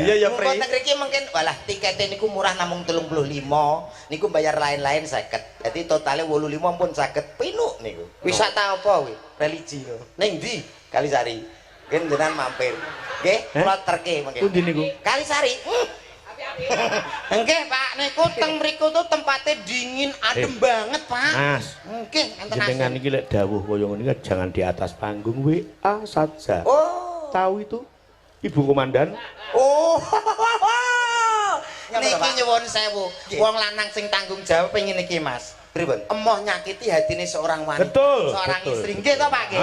Iya ya Pri. Mengko mriki mungkin walah tiketnya niku murah namung 35. Niku bayar lain-lain 50. Jadi totalnya 85 pun 50 pinuk niku. Wisata apa kuwi? Religi lho. Ning ndi? Kalisari. Nggih jenengan mampir. Nggih, kula terke mungkin. Pundi niku? Kalisari. Nggih, Pak, niku teng mriku tuh tempatnya dingin, adem banget, Pak. Mas. Nggih, enten Jenengan iki lek dawuh kaya ngene iki jangan di atas panggung WA saja. Oh. Tahu itu? Ibu komandan. Oh. Niki nyuwun sewu. Wong lanang sing tanggung jawab pengen iki, Mas. Pripun? Emoh nyakiti hatine seorang wanita. Betul. Seorang betul. istri. Nggih to, Pak nggih.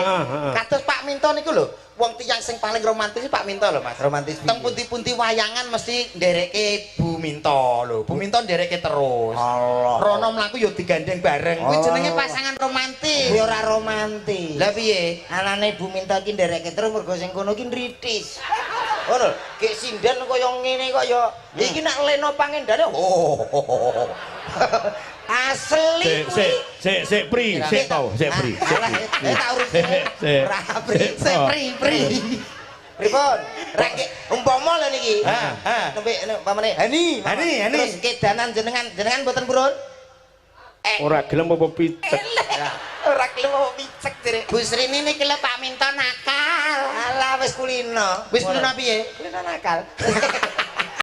Kados Pak Minto niku lho. Wong tiyang sing paling romantis Pak Minto lho, Mas. Romantis. Teng pundi-pundi wayangan mesti ndereke Bu Minto lho. Bu Minto ndereke terus. Allah. Rono mlaku ya digandeng bareng. Kuwi jenenge pasangan romantis. Ya ora romantis. Lah piye? Anane Bu Minto iki ndereke terus mergo sing kono iki nritis. Ngono, gek sinden kaya ngene kaya iki nek leno pangendane. Oh. Asli kuwi. Sik Pri, sik to, sik Pri. Tak urus. Ora Pri, Pri. Pripun? Rek umpama lho niki. Nembe pamane Hani. Terus kedanan jenengan mboten purun? Ora gelem apa picek. Ora gelem apa picek jere. Bu Srini niki lho Pak Minto nakal. Alah wis kulino. Wis kulino piye? Kulino nakal.